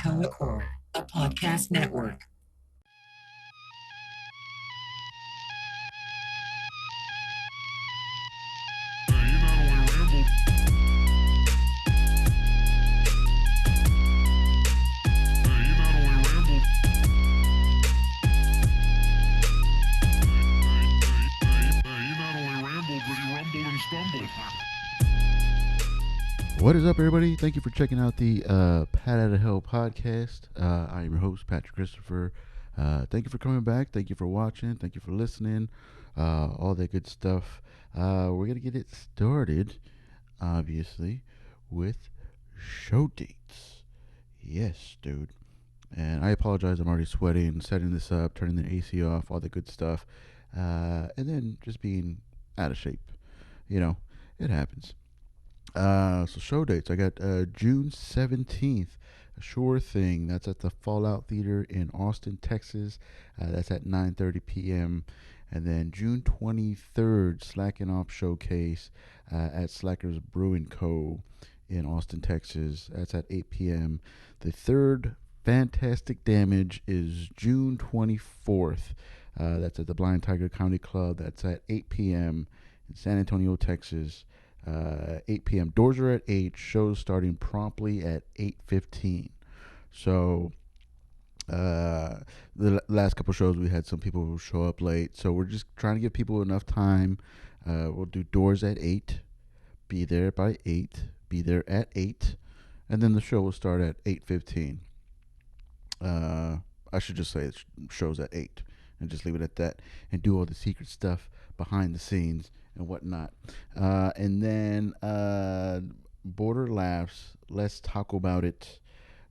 Core, a podcast network. What is up, everybody? Thank you for checking out the Pat Out of Hell podcast. I am your host, Patrick Christopher. Thank you for coming back. Thank you for watching. Thank you for listening. All that good stuff. We're going to get it started, obviously, with show dates. Yes, dude. And I apologize. I'm already sweating, setting this up, turning the AC off, all the good stuff. And then just being out of shape. You know, it happens. So show dates. I got June 17th, a sure thing. That's at the Fallout Theater in Austin, Texas. That's at 9:30 p.m. And then June 23rd, Slacking Off Showcase at Slackers Brewing Co. in Austin, Texas. That's at 8 p.m. The third Fantastic Damage is June 24th. That's at the Blind Tiger Comedy Club. That's at 8 p.m. in San Antonio, Texas. 8 p.m. Doors are at 8. Shows starting promptly at 8:15. So the last couple shows we had some people who show up late. So we're just trying to give people enough time. We'll do doors at 8. Be there by 8. Be there at 8. And then the show will start at 8:15. I should just say it shows at 8 and just leave it at that and do all the secret stuff behind the scenes and whatnot. And then Border Laughs, Let's Talk About It,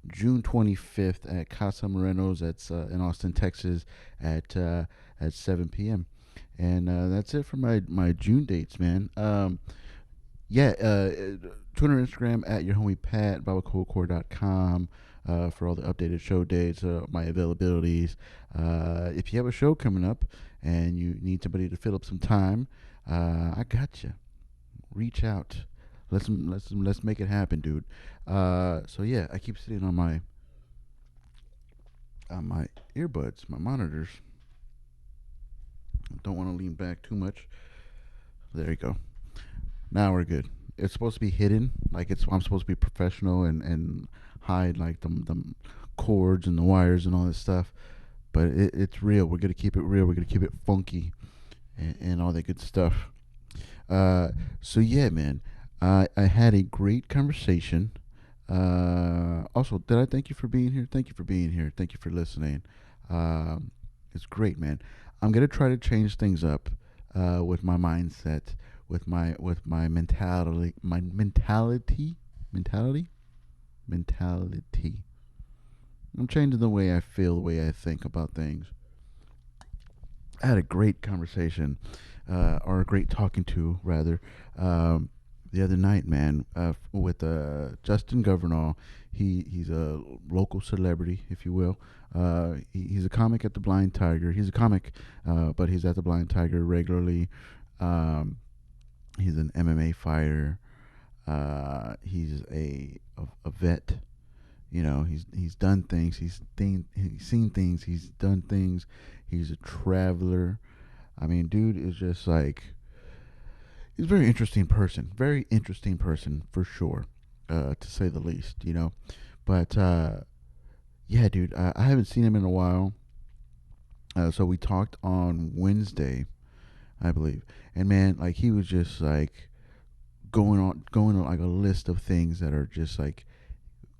June 25th at Casa Moreno's. That's in Austin, Texas at 7 p.m. And that's it for my June dates, man. Twitter and Instagram at your homie Pat, BibleCodeCore.com. For all the updated show dates, my availabilities. If you have a show coming up and you need somebody to fill up some time, I got you. Reach out. Let's make it happen, dude. So yeah, I keep sitting on my earbuds, my monitors. Don't want to lean back too much. There you go. Now we're good. It's supposed to be hidden, like I'm supposed to be professional and hide like the cords and the wires and all this stuff, but it's real. We're gonna keep it real. We're gonna keep it funky and all that good stuff. So yeah, man, I had a great conversation. Also, did I thank you for being here? Thank you for being here. Thank you for listening. It's great, man. I'm gonna try to change things up with my mindset, with my mentality. I'm changing the way I feel, the way I think about things. I had a great conversation, or a great talking to, rather, the other night, man, with Justin Governor. He's a local celebrity, if you will. He's a comic at the Blind Tiger. He's a comic, but he's at the Blind Tiger regularly. He's an MMA fighter. He's a vet. You know, he's done things. He's seen things. He's done things. He's a traveler. I mean, dude is just like, he's a very interesting person. Very interesting person for sure, to say the least. You know, but yeah, dude, I haven't seen him in a while. So we talked on Wednesday, I believe, and man, like he was just like going on like a list of things that are just like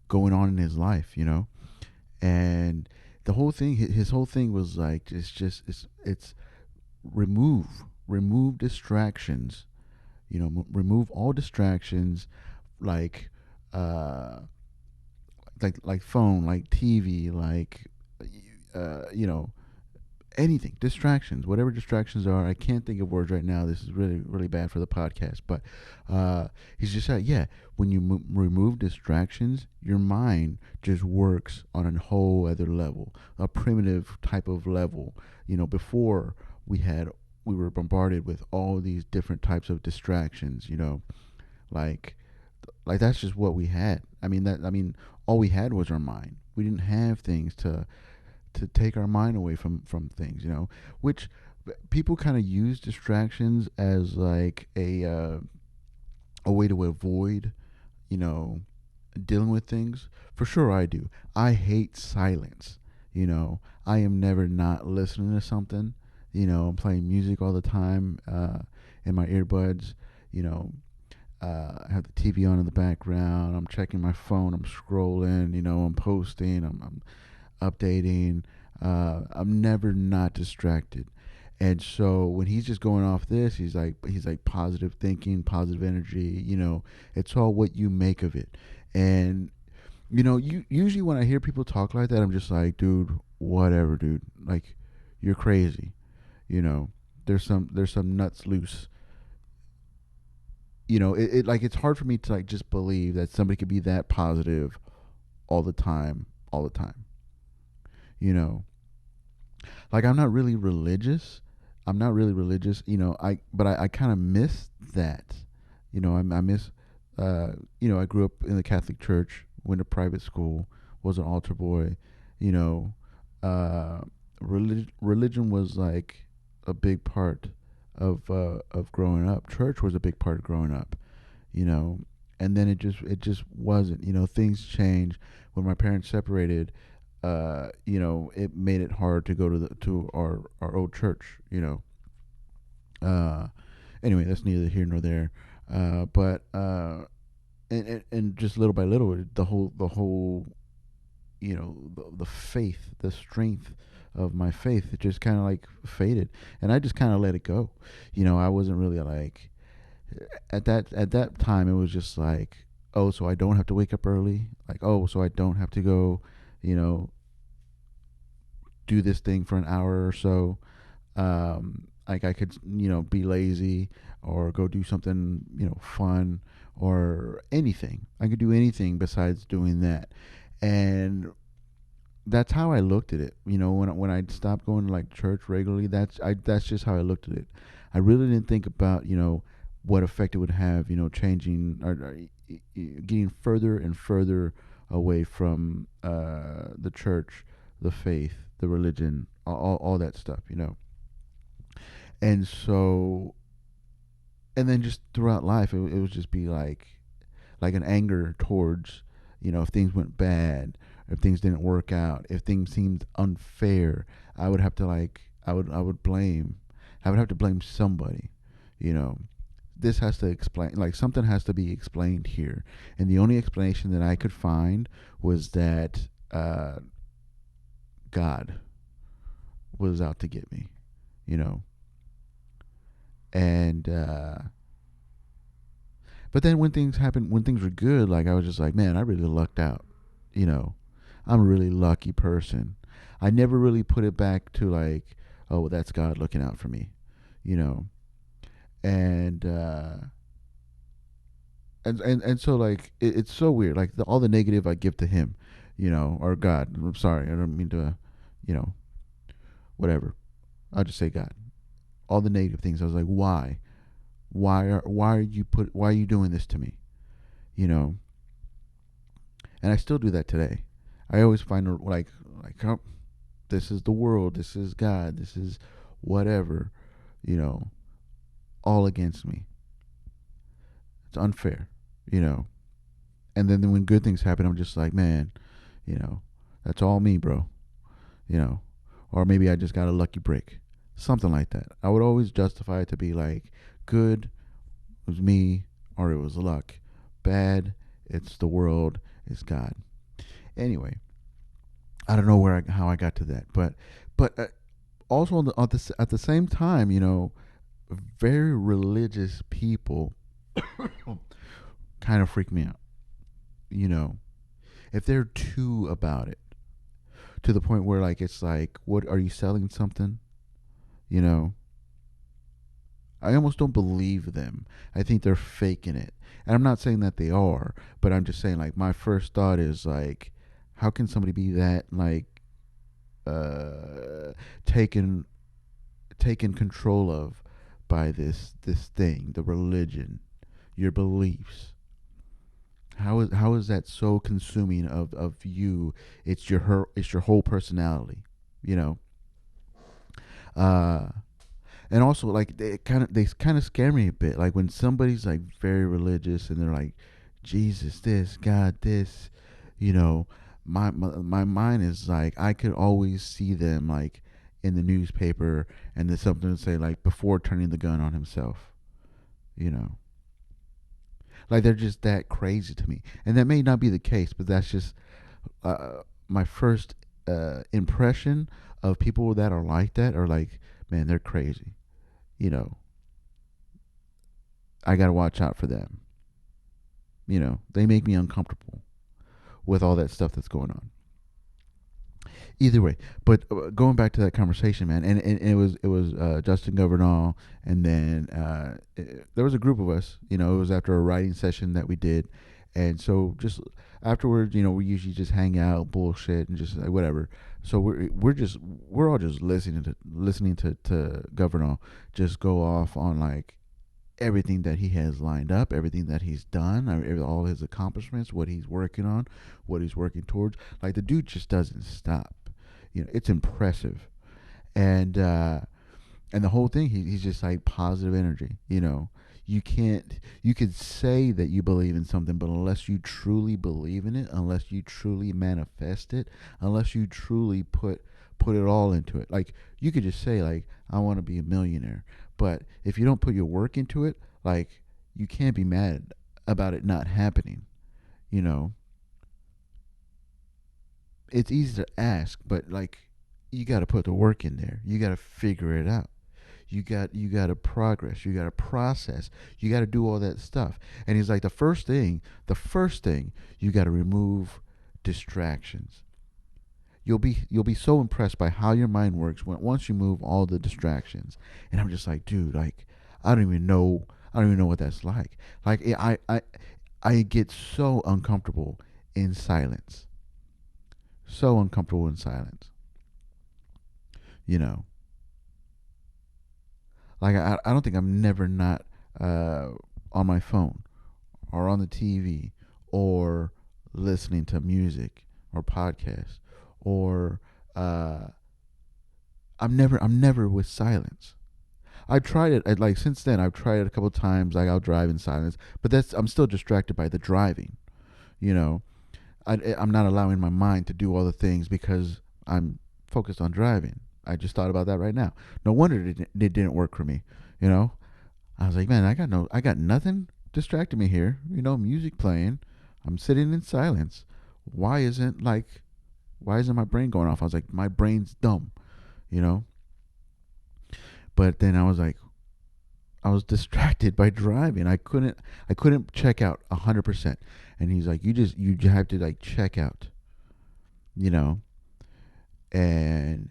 going on in his life, you know, and the whole thing, his whole thing was like it's remove distractions, you know, remove all distractions, like uh like phone, like TV, like you know, anything, distractions, whatever distractions are. I can't think of words right now. This is really bad for the podcast, but he's just like, yeah, when you remove distractions, your mind just works on a whole other level, a primitive type of level. You know, before we were bombarded with all these different types of distractions, you know, like that's just what we had. I mean all we had was our mind. We didn't have things to take our mind away from things, which people kind of use distractions as like a way to avoid, you know, dealing with things. For sure, I do. I hate silence. I am never not listening to something. I'm playing music all the time in my earbuds. You know, I have the TV on in the background. I'm checking my phone. I'm scrolling. I'm posting. I'm updating. I'm never not distracted. And so when he's just going off this, he's like positive thinking, positive energy. It's all what you make of it. And usually when I hear people talk like that, I'm just like, dude, whatever, dude. Like, you're crazy. You know, there's some nuts loose. It like it's hard for me to like just believe that somebody could be that positive all the time, all the time. You know, like I'm not really religious. I'm not really religious. I kind of miss that. I miss. I grew up in the Catholic Church, went to private school, was an altar boy. You know, uh, religion was like a big part of growing up. Church was a big part of growing up. You know, and then it just wasn't. Things changed when my parents separated. It made it hard to go to our old church. Uh, anyway, that's neither here nor there. But just little by little, the whole the faith, the strength of my faith, it just kind of like faded, and I just kind of let it go. I wasn't really like at that time. It was just like, oh, so I don't have to wake up early. Like, oh, so I don't have to go, you know, do this thing for an hour or so. Like I could, be lazy or go do something, fun or anything. I could do anything besides doing that. And that's how I looked at it. When I stopped going to like church regularly, that's just how I looked at it. I really didn't think about what effect it would have. Changing or getting further and further away from the church, the faith, the religion, all that stuff. And so, and then just throughout life, it would just be like an anger towards, if things went bad, if things didn't work out, if things seemed unfair, I would have to like, I would have to blame somebody, you know. This has to explain, like something has to be explained here, and the only explanation that I could find was that God was out to get me, you know, and but then when things happened, when things were good, like I was just like, man, I really lucked out. You know, I'm a really lucky person. I never really put it back to like, oh, well, that's God looking out for me. You know, and and so like it's so weird. Like all the negative I give to Him, or God. I'm sorry, I don't mean to, you know, whatever. I'll just say God. All the negative things. I was like, why? Why are you doing this to me? You know, and I still do that today. I always find like oh, this is the world, this is God, this is whatever, you know, all against me. It's unfair, you know. And then when good things happen, I'm just like, man, you know, that's all me, bro. You know, or maybe I just got a lucky break, something like that. I would always justify it to be like, good was me, or it was luck. Bad, it's the world, it's God. Anyway, I don't know how I got to that, but also at the same time, very religious people kind of freak me out. You know, if they're too about it to the point where like it's like, what are you selling something? You know, I almost don't believe them. I think they're faking it, and I'm not saying that they are, but I'm just saying like my first thought is like, how can somebody be that like uh taken taken control of by this thing, the religion, your beliefs. How is that so consuming of you? It's your whole personality, you know. Uh, and also like they kind of scare me a bit. Like when somebody's like very religious and they're like, Jesus this, God this, you know, my mind is like I could always see them like in the newspaper and there's something to say like before turning the gun on himself, you know. Like they're just that crazy to me, and that may not be the case, but that's just my first impression of people that are like that are like, man, they're crazy. You know, I gotta watch out for them. You know, they make me uncomfortable with all that stuff that's going on. Either way, but going back to that conversation, man, and it was Justin Governal, and then there was a group of us. You know, it was after a writing session that we did, and so just afterwards, you know, we usually just hang out, bullshit, and just like whatever. So we're all just listening to Governal just go off on like everything that he has lined up, everything that he's done, all his accomplishments, what he's working on, what he's working towards. Like the dude just doesn't stop. You know, it's impressive, and and the whole thing, he's just like positive energy. You know, you could say that you believe in something, but unless you truly believe in it, unless you truly manifest it, unless you truly put it all into it, like you could just say like I want to be a millionaire, but if you don't put your work into it, like you can't be mad about it not happening. You know, it's easy to ask, but like you got to put the work in there. You got to figure it out. You got to progress. You got to process. You got to do all that stuff. And he's like the first thing you got to remove distractions. You'll be so impressed by how your mind works once you move all the distractions. And I'm just like, dude, like I don't even know what that's like. Like I get so uncomfortable in silence. So uncomfortable in silence. You know, like I don't think I'm never not uh, on my phone or on the TV or listening to music or podcasts or uh, I'm never with silence. I tried it like since then. I've tried it a couple times. Like I'll drive in silence, but that's I'm still distracted by the driving. You know, I'm not allowing my mind to do all the things because I'm focused on driving. I just thought about that right now. No wonder it didn't work for me. You know, I was like, man, I got nothing distracting me here. You know, music playing. I'm sitting in silence. Why isn't like, why isn't my brain going off? I was like, my brain's dumb. You know, but then I was like, I was distracted by driving. I couldn't check out 100%. And he's like, you have to like check out. You know, and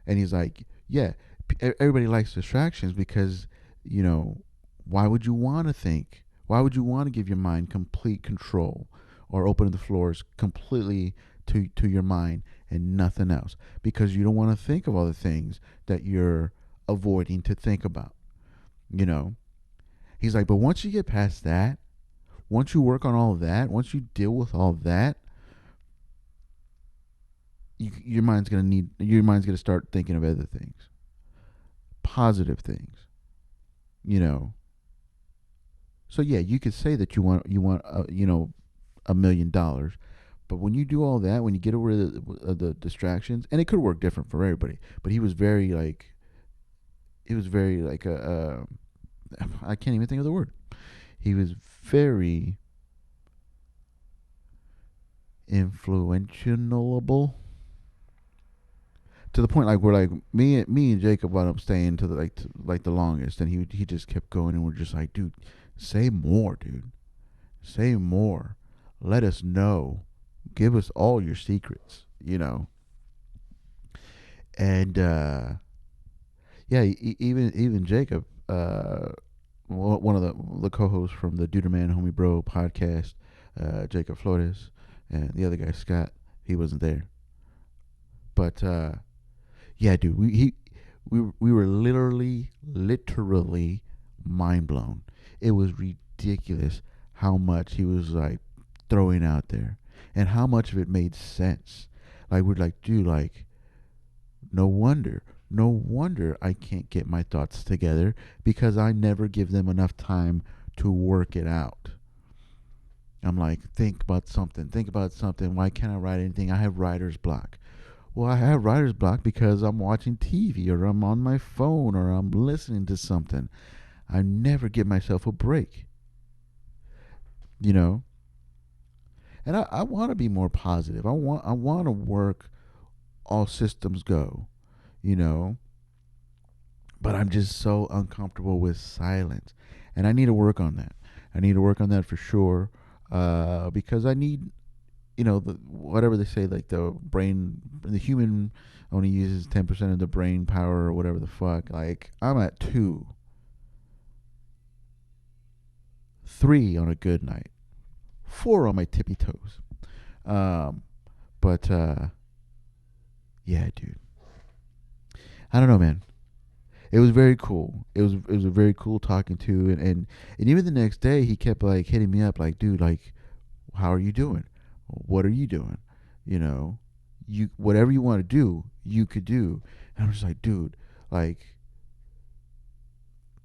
he's like, yeah, everybody likes distractions because, you know, why would you want to think? Why would you want to give your mind complete control or open the floors completely to your mind and nothing else? Because you don't want to think of all the things that you're avoiding to think about, you know? He's like, but once you get past that, once you work on all of that, once you deal with all of that, your mind's gonna start thinking of other things, positive things, you know. So yeah, you could say that you want $1 million, but when you do all that, when you get over the distractions, and it could work different for everybody, but he was very like I can't even think of the word. He was very influentialable to the point like where like me and Jacob wound up staying to like the longest, and he just kept going, and we're just like, dude, say more, dude, say more, let us know, give us all your secrets, you know, and yeah, even Jacob, one of the co-hosts from the Duderman Homie Bro podcast, Jacob Flores, and the other guy Scott, he wasn't there, but yeah, dude, we were literally mind blown. It was ridiculous how much he was like throwing out there and how much of it made sense. Like we're like, dude, like no wonder. No wonder I can't get my thoughts together because I never give them enough time to work it out. I'm like, think about something. Think about something. Why can't I write anything? I have writer's block. Well, I have writer's block because I'm watching TV or I'm on my phone or I'm listening to something. I never give myself a break, you know? And I want to be more positive. I want to work all systems go, you know? But I'm just so uncomfortable with silence. And I need to work on that. I need to work on that for sure. Because I need, whatever they say, like the human only uses 10% of the brain power or whatever the fuck. Like, I'm at 3 on a good night, 4 on my tippy toes. Um, but, yeah, dude. I don't know, man. It was very cool. It was a very cool talking to, and even the next day he kept like hitting me up like, dude, like, how are you doing? What are you doing? You know, you whatever you want to do, you could do. And I'm just like, dude, like,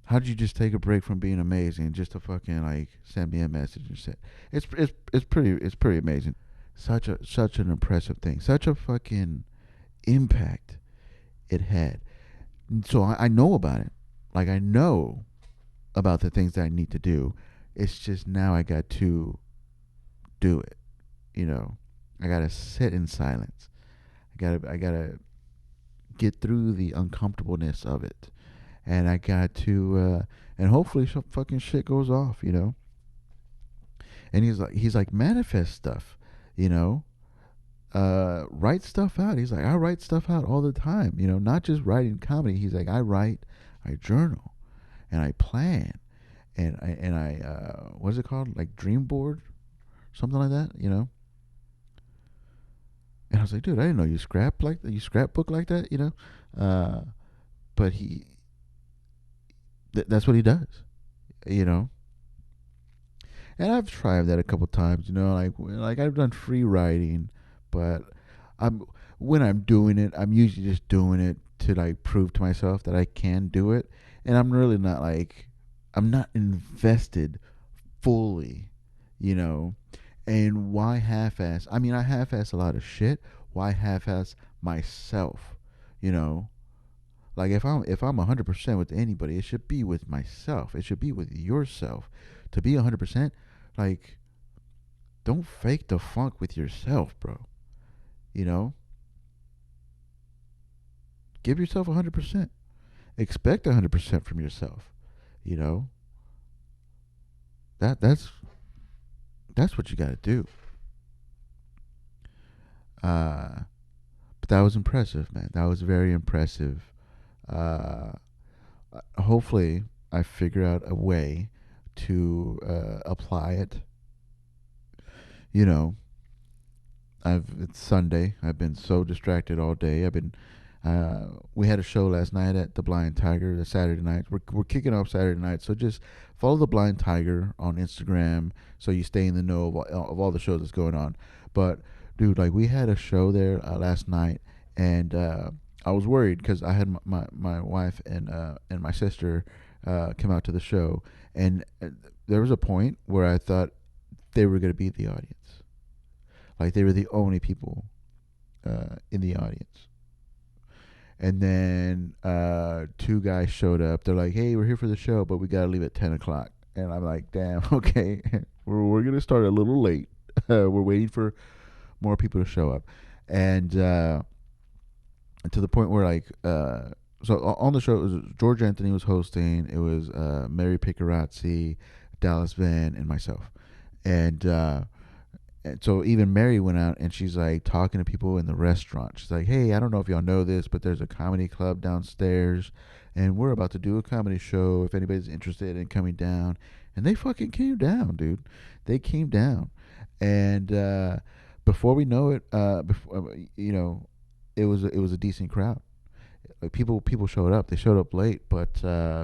how did you just take a break from being amazing just to fucking like send me a message and say it's pretty amazing. Such an impressive thing. Such a fucking impact it had. So I know about it. Like I know about the things that I need to do. It's just now I got to do it. You know, I gotta sit in silence. I gotta get through the uncomfortableness of it, and I got to, and hopefully some fucking shit goes off. And he's like manifest stuff. You know, write stuff out. He's like, I write stuff out all the time. Not just writing comedy. He's like, I write, I journal, and I plan, and I what's it called? Like dream board, something like that. And I was like, dude, I didn't know you scrapbook like that. Uh, but that's what he does. You know, and I've tried that a couple times. Like I've done free writing, but I'm when I'm doing it, I'm usually just doing it to like prove to myself that I can do it, and I'm really not like I'm not invested fully, you know. And why half-ass? I mean, I half-ass a lot of shit. Why half-ass myself? You know, like if I'm 100% with anybody, it should be with myself. It should be with yourself. To be 100%, like don't fake the funk with yourself, bro. You know, give yourself 100%. Expect 100% from yourself. You know, that's what you got to do. Uh, but that was impressive, man. That was very impressive. Uh, Hopefully, I figure out a way to apply it. You know, it's Sunday. I've been so distracted all day. We had a show last night at the Blind Tiger. The Saturday night. We're kicking off Saturday night. So just follow the Blind Tiger on Instagram so you stay in the know of all the shows that's going on. But dude, like we had a show there last night, and I was worried because I had my wife and my sister come out to the show, and there was a point where I thought they were going to be the audience. Like they were the only people in the audience. And then two guys showed up. They're like, "Hey, we're here for the show, but we gotta leave at 10 o'clock." And I'm like, "Damn, okay, we're gonna start a little late. We're waiting for more people to show up." And to the point where so on the show, it was George Anthony was hosting. It was Mary Picarazzi, Dallas Van, and myself. And and so even Mary went out and she's like talking to people in the restaurant. She's like, "Hey, I don't know if y'all know this, but there's a comedy club downstairs, and we're about to do a comedy show. If anybody's interested in coming down." And they fucking came down, dude. They came down, and before we know it, it was a decent crowd. Like people showed up. They showed up late, but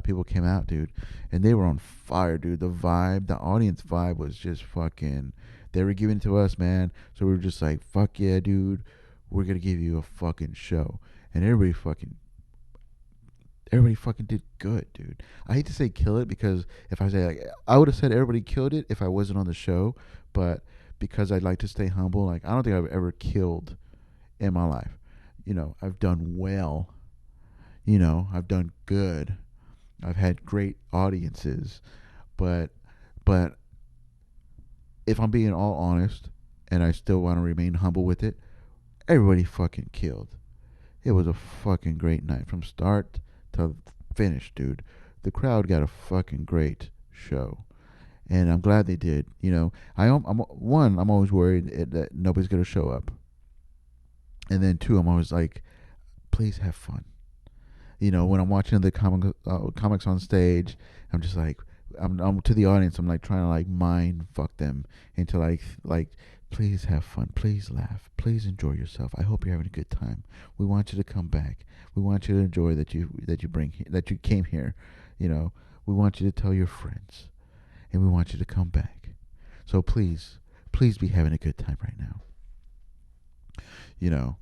people came out, dude, and they were on fire, dude. The audience vibe was just fucking. They were giving it to us, man. So we were just like, fuck yeah, dude. We're gonna give you a fucking show, and everybody fucking did good, dude. I hate to say kill it because if I say like I would have said everybody killed it if I wasn't on the show, but because I'd like to stay humble, like I don't think I've ever killed in my life. I've done well. I've done good. I've had great audiences, but but if I'm being all honest, and I still want to remain humble with it, everybody fucking killed. It was a fucking great night from start to finish, dude. The crowd got a fucking great show, and I'm glad they did. I'm always worried that nobody's gonna show up, and then two, I'm always like, please have fun. When I'm watching the comics on stage, I'm just like, I'm to the audience. I'm like trying to like mind fuck them into like, please have fun, please laugh, please enjoy yourself. I hope you're having a good time. We want you to come back. We want you to enjoy that you came here. You know, we want you to tell your friends, and we want you to come back. So please be having a good time right now. You know,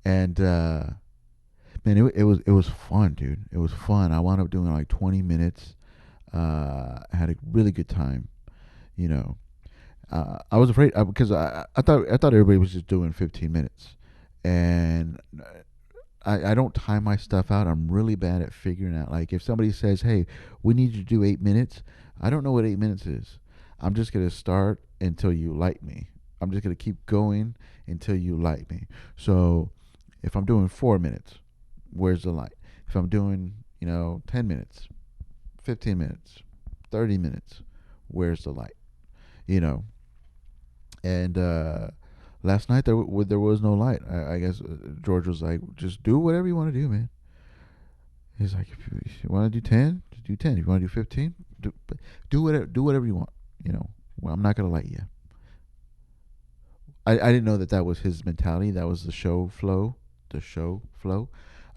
and man, it was fun, dude. It was fun. I wound up doing like 20 minutes. I had a really good time. You know, I was afraid because I thought everybody was just doing 15 minutes, and I don't time my stuff out. I'm really bad at figuring out. Like if somebody says, "Hey, we need you to do 8 minutes," I don't know what 8 minutes is. I'm just gonna start until you like me. I'm just gonna keep going until you like me. So if I'm doing 4 minutes, where's the light? If I'm doing 10 minutes, 15 minutes, 30 minutes, where's the light? You know, and last night there was no light. I guess George was like, just do whatever you want to do, man. He's like, if you want to do 10, just do 10. If you want to do 15, do whatever you want. Well, I'm not gonna light you. I didn't know that was his mentality. That was the show flow,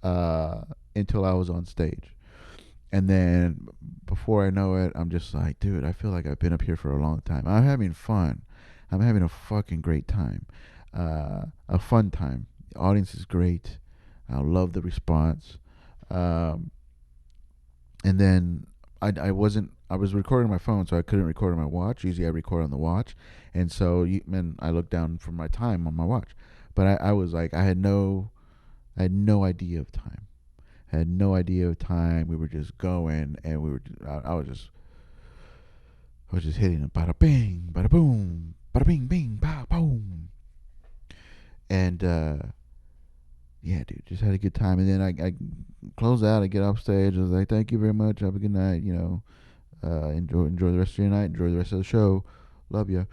uh, until I was on stage. And then before I know it, I'm just like, dude, I feel like I've been up here for a long time. I'm having fun. I'm having a fucking great time. A fun time. The audience is great. I love the response. Um, and then I was recording my phone, so I couldn't record on my watch. Usually I record on the watch. And so man, I looked down for my time on my watch. But I was like, I had no idea of time. I had no idea of time. We were just going, and I was just hitting it, bada bing, bada boom, bada bing, bing, ba boom, and yeah, dude, just had a good time. And then I close out. I get off stage. I was like, thank you very much. Have a good night. Enjoy the rest of your night. Enjoy the rest of the show. Love you.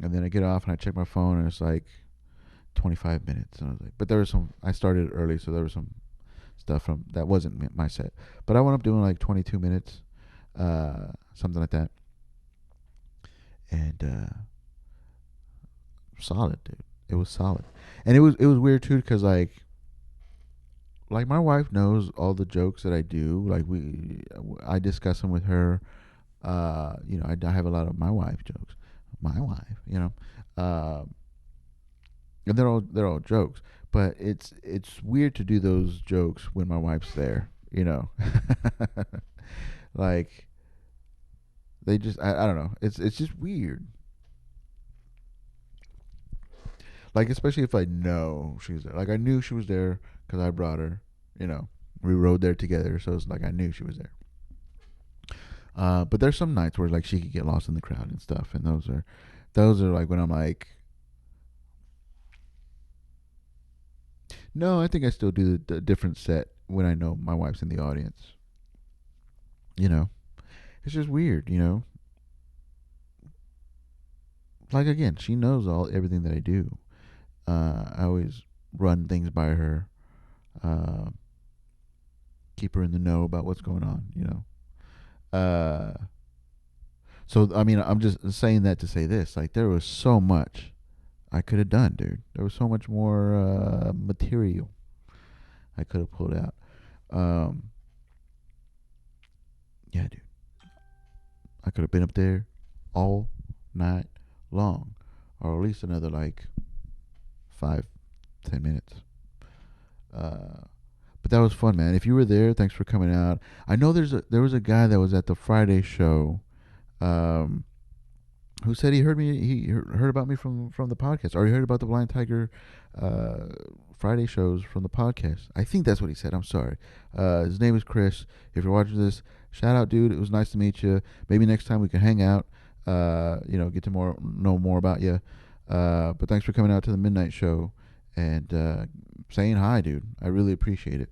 And then I get off and I check my phone, and it's like 25 minutes. And I was like, but there was some. I started early, so there was some stuff from that wasn't my set. But I went up doing like 22 minutes, something like that, and solid, dude. It was solid, and it was weird too because like my wife knows all the jokes that I do. Like I discuss them with her. I have a lot of my wife jokes. My wife, and they're all jokes. But it's weird to do those jokes when my wife's there. Like they just I don't know. It's just weird. Like especially if I know she's there. Like I knew she was there because I brought her. You know, we rode there together, so it's like I knew she was there. But there's some nights where like she could get lost in the crowd and stuff, and those are like when I'm like, no, I think I still do the different set when I know my wife's in the audience. You know, it's just weird. Like again, she knows everything that I do. I always run things by her, uh, keep her in the know about what's going on. So I mean, I'm just saying that to say this. Like there was so much I could have done, dude. There was so much more material. I could have pulled out. Um, yeah, dude, I could have been up there all night long, or at least another like 5, 10 minutes. Uh, but that was fun, man. If you were there, thanks for coming out. I know there was a guy that was at the Friday show. Um, who said he heard me? Heard about me from the podcast, or he heard about the Blind Tiger uh, Friday shows from the podcast. I think that's what he said. I'm sorry. His name is Chris. If you're watching this, shout out, dude. It was nice to meet you. Maybe next time we can hang out. Get to know more about you. But thanks for coming out to the midnight show and saying hi, dude. I really appreciate it.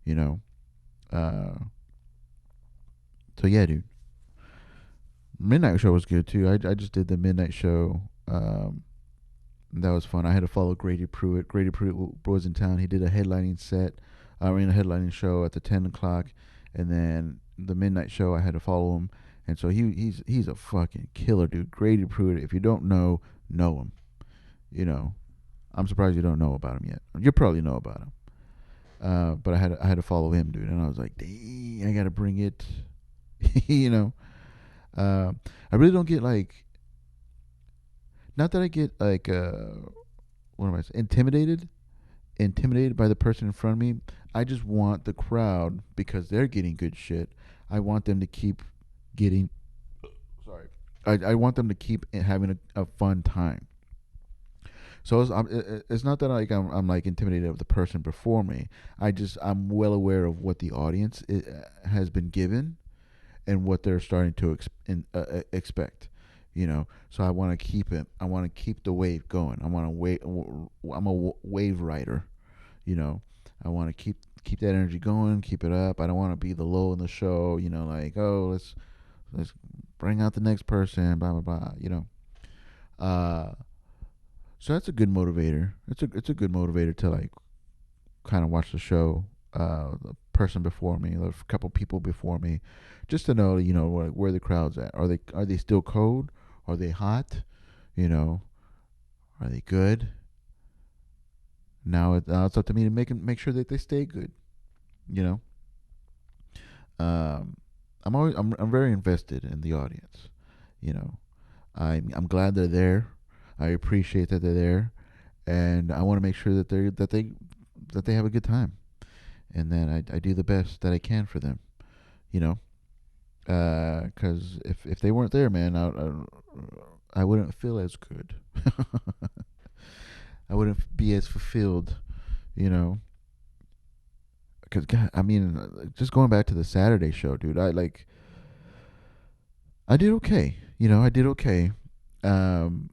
You know. Uh, so yeah, dude. Midnight show was good too. I just did the midnight show. That was fun. I had to follow Grady Pruitt. Grady Pruitt was in town. He did a headlining set. I mean, a headlining show at the 10 o'clock, and then the midnight show. I had to follow him, and so he's a fucking killer, dude. Grady Pruitt. If you don't know him. You know, I'm surprised you don't know about him yet. You probably know about him. But I had to follow him, dude, and I was like, dang, I gotta bring it. you know, uh, I really don't get like, not that I get like, what am I saying, intimidated by the person in front of me. I just want the crowd, because they're getting good shit. I want them to keep getting. Sorry, I want them to keep having a fun time. So it's not that I'm like intimidated of the person before me. I'm well aware of what the audience has been given and what they're starting to expect. So I want to keep it. I want to keep the wave going. I want to wave. I'm a wave rider. You know, I want to keep that energy going, keep it up. I don't want to be the low in the show. Like, oh, let's bring out the next person. Blah blah blah. Uh, so that's a good motivator. It's a good motivator to like kind of watch the show. The person before me, a couple people before me, just to know, where the crowd's at. Are they still cold? Are they hot? You know, are they good? Now it's up to me to make sure that they stay good. You know, I'm very invested in the audience. You know, I'm glad they're there. I appreciate that they're there, and I want to make sure that they have a good time, and then I do the best that I can for them. You know, because if they weren't there, man, I wouldn't feel as good. I wouldn't be as fulfilled. You know, because God, I mean, just going back to the Saturday show, dude. I did okay. I did okay. Um,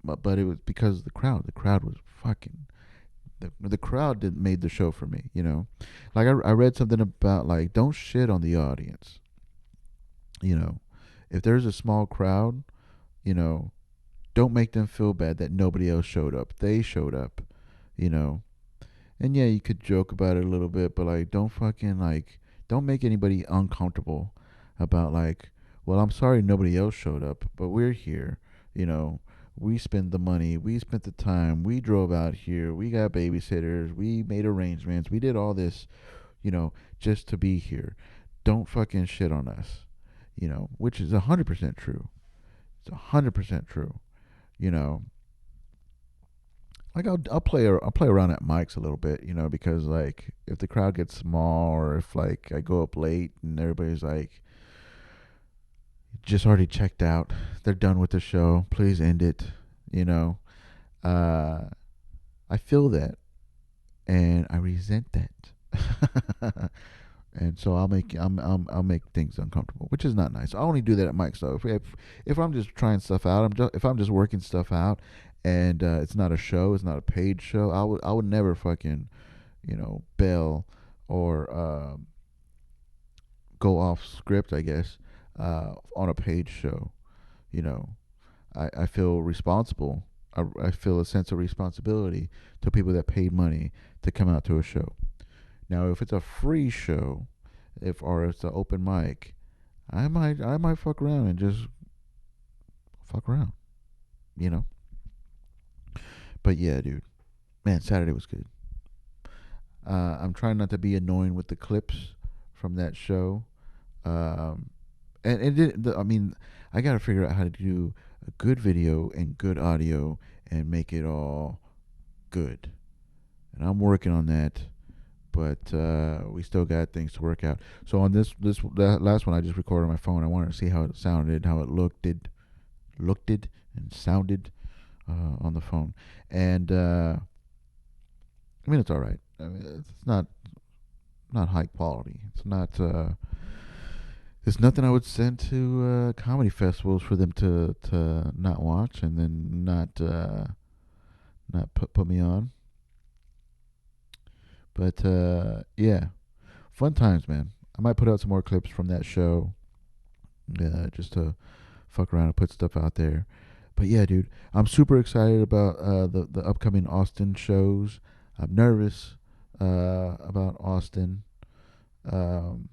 but it was because of the crowd. The crowd was fucking. The crowd did made the show for me. Like I read something about like don't shit on the audience. You know, if there's a small crowd, you know, don't make them feel bad that nobody else showed up. They showed up. You know, and yeah, you could joke about it a little bit, but like don't make anybody uncomfortable about like, well, I'm sorry nobody else showed up, but we're here. You know, we spent the money, we spent the time, we drove out here, we got babysitters, we made arrangements, we did all this, just to be here. Don't fucking shit on us. Which is 100% true. It's 100% true. You know, like I'll play around at mics a little bit, because like if the crowd gets small or if like I go up late and everybody's like just already checked out, they're done with the show, please end it, you know. Uh I feel that and I resent that. And so I'll make things uncomfortable, which is not nice. I only do that at mics though. If I'm just trying stuff out, if I'm just working stuff out, and it's not a show, it's not a paid show, I would never fucking bail or go off script, I guess, on a paid show. You know, I feel responsible. I feel a sense of responsibility to people that paid money to come out to a show. Now, if it's a free show, or it's an open mic, I might fuck around and just fuck around, you know. But yeah, dude, man, Saturday was good. I'm trying not to be annoying with the clips from that show. Um, and I mean, I got to figure out how to do a good video and good audio and make it all good. And I'm working on that, but we still got things to work out. So on that last one I just recorded on my phone. I wanted to see how it sounded, how it looked it, and sounded on the phone. And I mean, it's all right. I mean, it's not high quality. It's not. It's nothing I would send to comedy festivals for them to not watch and then not put me on. But yeah, fun times, man. I might put out some more clips from that show, just to fuck around and put stuff out there. But yeah, dude, I'm super excited about the upcoming Austin shows. I'm nervous about Austin. Um,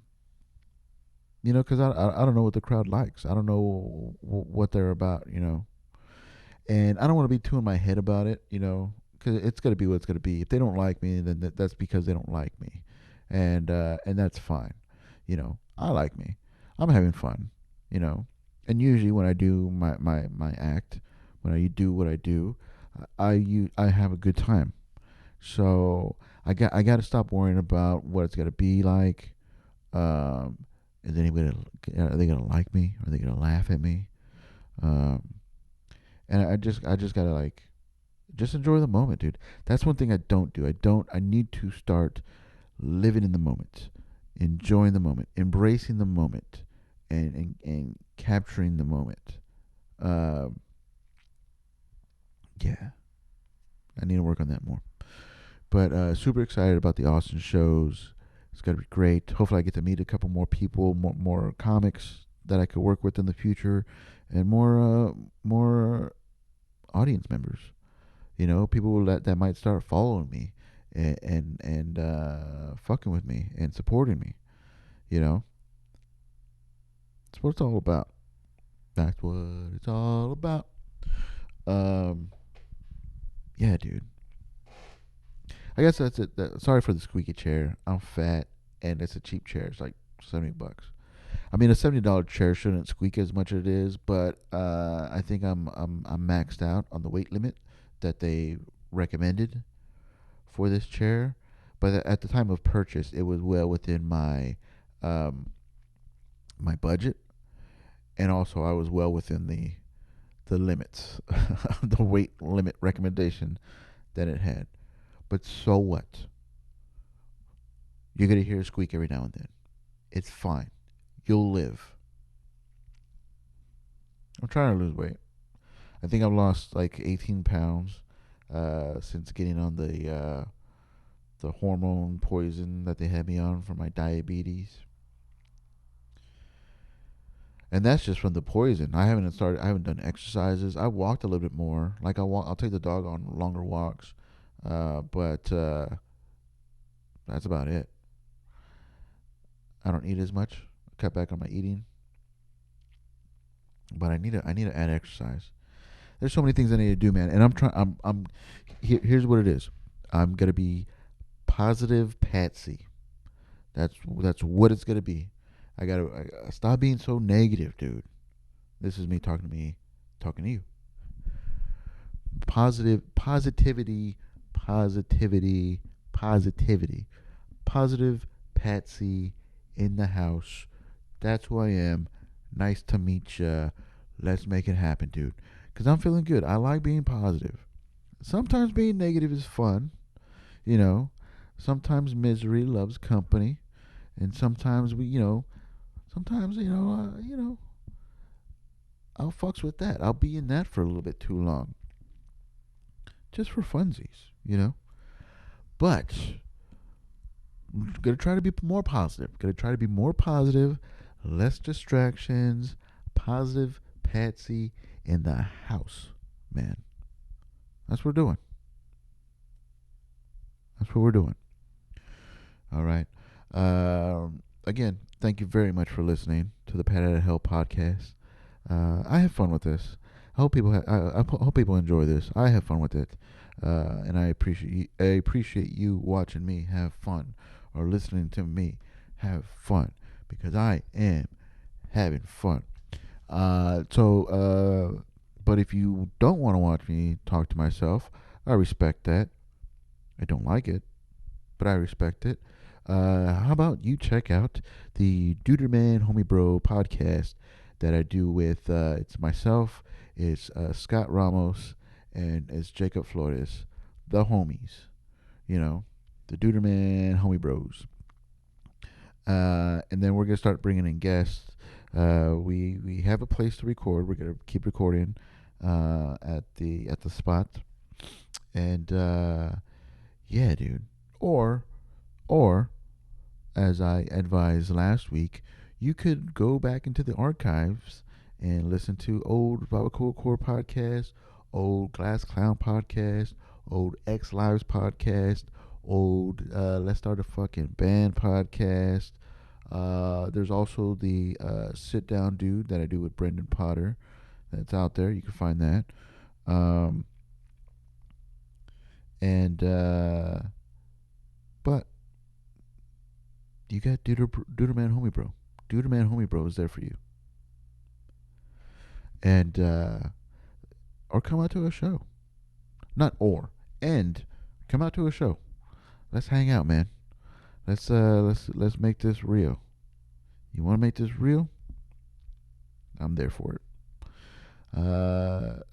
because I don't know what the crowd likes. I don't know what they're about. And I don't want to be too in my head about it. Because it's gonna be what it's gonna be. If they don't like me, then that's because they don't like me, and that's fine. I like me. I'm having fun. You know, and usually when I do my act, when I do what I do, I have a good time. So I got to stop worrying about what it's gonna be like. Um, is anybody are they gonna like me? Are they gonna laugh at me? Um, and I just gotta like just enjoy the moment, dude. That's one thing I don't do. I need to start living in the moment, enjoying the moment, embracing the moment, and capturing the moment. Um, yeah, I need to work on that more. But super excited about the Austin shows. It's gonna be great. Hopefully, I get to meet a couple more people, more comics that I could work with in the future, and more audience members. People that might start following me and fucking with me and supporting me. You know, that's what it's all about. That's what it's all about. Um, yeah, dude. I guess that's it. Sorry for the squeaky chair. I'm fat, and it's a cheap chair. It's like $70. I mean, a $70 chair shouldn't squeak as much as it is, but I think I'm maxed out on the weight limit that they recommended for this chair. But at the time of purchase, it was well within um, my budget, and also I was well within the limits, the weight limit recommendation that it had. But so what? You're gonna hear a squeak every now and then. It's fine. You'll live. I'm trying to lose weight. I think I've lost like 18 pounds since getting on the hormone poison that they had me on for my diabetes. And that's just from the poison. I haven't started. I haven't done exercises. I walked a little bit more. Like I walk, I'll take the dog on longer walks, but that's about it. I don't eat as much. I cut back on my eating, but I need to add exercise. There's so many things I need to do, man. And I'm trying. Here's what it is. I'm gonna be positive Patsy. That's what it's gonna be. I stop being so negative, dude. This is me, talking to you. Positivity, positivity, positivity. Positive Patsy in the house. That's who I am. Nice to meet ya. Let's make it happen, dude. Because I'm feeling good. I like being positive. Sometimes being negative is fun, you know. Sometimes misery loves company, and sometimes I'll fucks with that. I'll be in that for a little bit too long, just for funsies. But I'm gonna try to be more positive. Gonna try to be more positive, less distractions, positive Patsy in the house, man. That's what we're doing. That's what we're doing. All right. Again, thank you very much for listening to the Pat Out of Hell podcast. I have fun with this. hope people enjoy this. I have fun with it, and I appreciate you watching me have fun or listening to me have fun because I am having fun. But if you don't want to watch me talk to myself, I respect that. I don't like it, but I respect it. How about you check out the Duderman Homie Bro podcast that I do with it's myself, it's Scott Ramos, and it's Jacob Flores, the homies. You know, the Duderman Homie Bros. And then we're gonna start bringing in guests. We have a place to record. We're gonna keep recording at the spot, and yeah, dude. Or or as I advised last week, you could go back into the archives and listen to old Baba Cool Core podcast, old Glass Clown podcast, old X Lives podcast, old Let's Start a Fucking Band podcast. There's also the Sit Down Dude that I do with Brendan Potter. That's out there. You can find that. Um, and but you got Duderman Homie Bro. Duderman Homie Bro is there for you. And or come out to a show. Not or and come out to a show. Let's hang out, man. Let's make this real. You want to make this real? I'm there for it.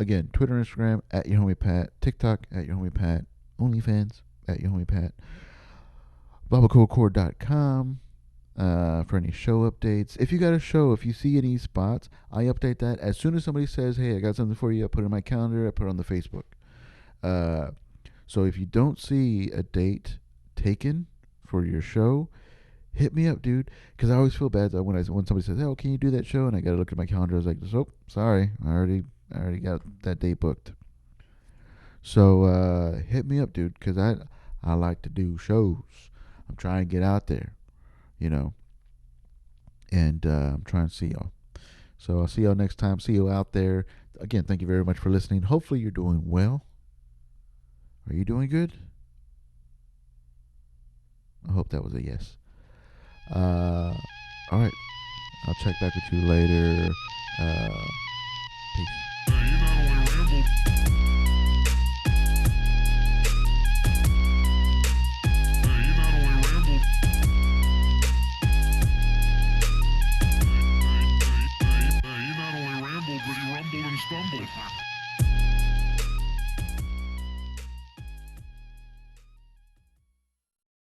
Again, Twitter, Instagram at your homie Pat, TikTok at your homie Pat, OnlyFans at your homie Pat, BabaCoolCore.com for any show updates. If you got a show, if you see any spots, I update that as soon as somebody says, "Hey, I got something for you." I put it in my calendar. I put it on the Facebook. Uh, so if you don't see a date taken for your show, hit me up, dude. Because I always feel bad that when somebody says, "Oh, can you do that show?" and I gotta look at my calendar, I was like, "Oh, sorry, I already got that date booked." So hit me up, dude, because I like to do shows. I'm trying to get out there, you know, and I'm trying to see y'all. So I'll see y'all next time. See you out there. Again, thank you very much for listening. Hopefully you're doing well. Are you doing good? I hope that was a yes. All right. I'll check back with you later. Peace. You know, I ramble.